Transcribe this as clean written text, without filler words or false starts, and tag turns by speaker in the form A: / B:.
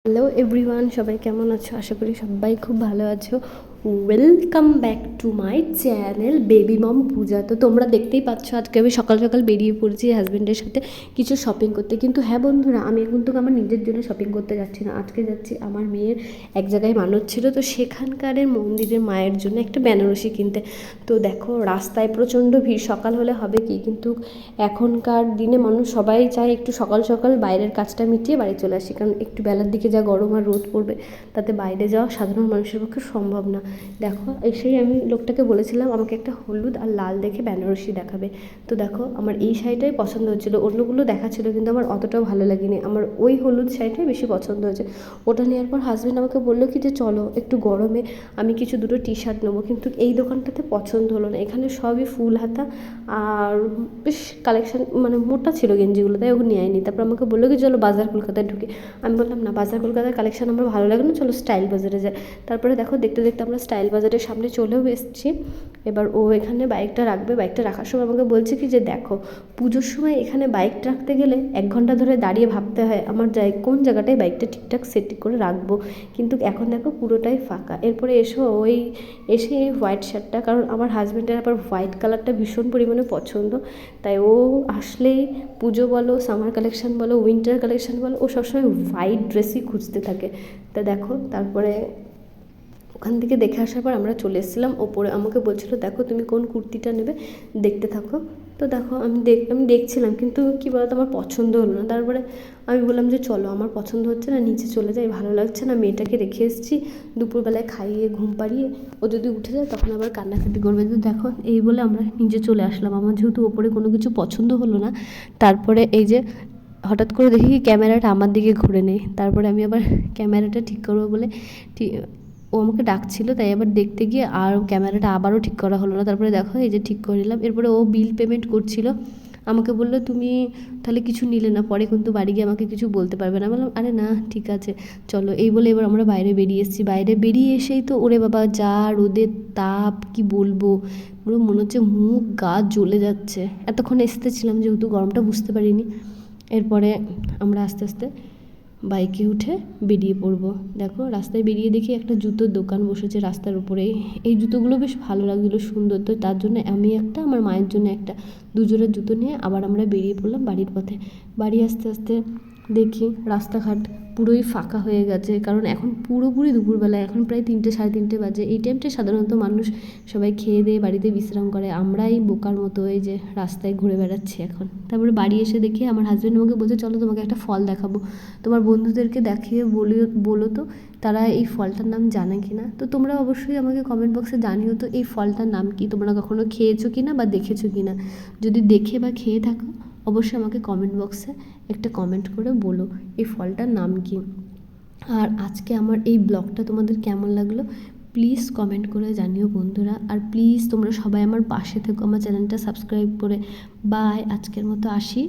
A: Hello everyone, সবাই কেমন আছো? আশা করি সবাই খুব ভালো আছো। Welcome back to my channel baby mom Puja. তো তোমরা দেখতেই পাচ্ছ আজকে আমি সকাল সকাল বেরিয়ে পড়ছি হাজব্যান্ডের সাথে কিছু শপিং করতে। কিন্তু হ্যাঁ বন্ধুরা, আমি কিন্তু আমার নিজের জন্য শপিং করতে যাচ্ছি না। আজকে যাচ্ছি আমার মেয়ের এক জায়গায় মানত ছিল, তো সেখানকারের মন্দিরের মায়ের জন্য একটা বেনারসি কিনতে। তো দেখো রাস্তায় প্রচণ্ড ভিড়, সকাল হলে হবে কি, কিন্তু এখনকার দিনে মানুষ সবাই চায় একটু সকাল সকাল বাইরের কাজটা মিটিয়ে বাড়ি চলে আসি, কারণ একটু বেলার দিকে যা গরম আর রোদ পড়বে তাতে বাইরে যাওয়া সাধারণ মানুষের পক্ষে সম্ভব না। দেখো এসেই আমি লোকটাকে বলেছিলাম আমাকে একটা হলুদ আর লাল দেখে বেনারসি দেখাবে। তো দেখো আমার এই শাড়িটাই পছন্দ হচ্ছিলো, অন্যগুলো দেখাচ্ছিলো কিন্তু আমার অতটাও ভালো লাগেনি। আমার ওই হলুদ শাড়িটাই বেশি পছন্দ হয়েছে। ওটা নেওয়ার পর হাজব্যান্ড আমাকে বললো কি যে চলো একটু গরমে আমি কিছু দুটো টি শার্ট নেবো, কিন্তু এই দোকানটাতে পছন্দ হলো না। এখানে সবই ফুল হাতা আর বেশ কালেকশান মানে মোটা ছিল গেঞ্জিগুলো, তাই ওগুলো নেয়নি। তারপর আমাকে বললো কি চলো বাজার কলকাতায় ঢুকি। আমি বললাম না, বাজার কলকাতার কালেকশান আমার ভালো লাগে না, চলো স্টাইল বাজারে যাই। তারপরে দেখো দেখতে দেখতে আমরা স্টাইল বাজারের সামনে চলেও এসেছি। এবার ও এখানে বাইকটা রাখবে, বাইকটা রাখার সময় আমাকে বলছে কি যে দেখো পুজোর সময় এখানে বাইক রাখতে গেলে 1 ঘন্টা ধরে দাঁড়িয়ে ভাবতে হয় আমার কোন জায়গাটায় বাইকটা ঠিকঠাক সেট করে রাখবো, কিন্তু এখন দেখো পুরোটাই ফাঁকা। এরপরে এসে এই হোয়াইট শার্টটা, কারণ আমার হাজব্যান্ডের আবার হোয়াইট কালারটা ভীষণ পরিমাণে পছন্দ, তাই ও আসলেই পুজো বলো, সামার কালেকশান বলো, উইন্টার কালেকশান বলো, ও সবসময় হোয়াইট ড্রেসই খুঁজতে থাকে। তা দেখো তারপরে ওখান থেকে দেখে আসার পর আমরা চলে এসেছিলাম ওপরে। আমাকে বলছিল দেখো তুমি কোন কুর্তিটা নেবে, দেখতে থাকো। তো দেখো আমি দেখছিলাম, কিন্তু কী বলতো আমার পছন্দ হলো না। তারপরে আমি বললাম যে চলো আমার পছন্দ হচ্ছে না, নিচে চলে যাই, ভালো লাগছে না, মেয়েটাকে রেখে এসেছি, দুপুরবেলায় খাইয়ে ঘুম পাড়িয়ে ও যদি উঠে যায় তখন আবার কান্নাকাটি করবে। তো দেখো এই বলে আমরা নিচে চলে আসলাম। আমার যেহেতু ওপরে কোনো কিছু পছন্দ হলো না, তারপরে এই যে হঠাৎ করে দেখি ক্যামেরাটা আমার দিকে ঘুরে নেই। তারপরে আমি আবার ক্যামেরাটা ঠিক করবো বলে ও আমাকে ডাকছিল, তাই আবার দেখতে গিয়ে আর ক্যামেরাটা আবারও ঠিক করা হলো না। তারপরে দেখো এই যে ঠিক করে নিলাম। এরপরে ও বিল পেমেন্ট করছিল, আমাকে বললো তুমি তাহলে কিছু নিলে না, পরে কিন্তু বাড়ি গিয়ে আমাকে কিছু বলতে পারবে না। বললাম আরে না ঠিক আছে চলো। এই বলে এবার আমরা বাইরে বেরিয়ে এসেছি। বাইরে বেরিয়ে এসেই তো ওরে বাবা যা রোদের তাপ, কি বলবো, পুরো মনে হচ্ছে মুখ গা জ্বলে যাচ্ছে। এতক্ষণ ছিলাম যেহেতু গরমটা বুঝতে পারিনি। এরপরে আমরা আস্তে আস্তে বাইকে উঠে বেরিয়ে পড়বো। দেখো রাস্তায় বেরিয়ে দেখি একটা জুতোর দোকান বসেছে রাস্তার উপরেই। এই জুতোগুলো বেশ ভালো লাগছিলো, সুন্দর। তো তার জন্য আমি একটা, আমার মায়ের জন্য একটা, দুজোড়া জুতো নিয়ে আবার আমরা বেরিয়ে পড়লাম বাড়ির পথে। বাড়ি আস্তে আস্তে দেখি রাস্তাঘাট পুরোই ফাঁকা হয়ে গেছে, কারণ এখন পুরোপুরি দুপুরবেলা, এখন প্রায় 3টে সাড়ে 3টে বাজে। এই টাইমটা সাধারণত মানুষ সবাই খেয়ে দিয়ে বাড়িতে বিশ্রাম করে, আমরাই বোকার মতো এই যে রাস্তায় ঘুরে বেড়াচ্ছি এখন। তারপরে বাড়ি এসে দেখি আমার হাজব্যান্ড আমাকে বলছে চলো তোমাকে একটা ফল দেখাবো, তোমার বন্ধুদেরকে দেখিয়ে বলো তো তারা এই ফলটার নাম জানে কি না। তো তোমরা অবশ্যই আমাকে কমেন্ট বক্সে জানিও তো এই ফলটার নাম কি, তোমরা কখনো খেয়েছো কি না বা দেখেছো কি না। যদি দেখে বা খেয়ে থাকো অবশ্যই আমাকে কমেন্ট বক্সে একটা কমেন্ট করে বলো এই ফলটার নাম কি। আর আজকে আমার এই ব্লগটা তোমাদের কেমন লাগলো প্লিজ কমেন্ট করে জানিও বন্ধুরা। আর প্লিজ তোমরা সবাই আমার পাশে থেকো, আমার চ্যানেলটা সাবস্ক্রাইব করে। বাই, আজকের মতো আসি।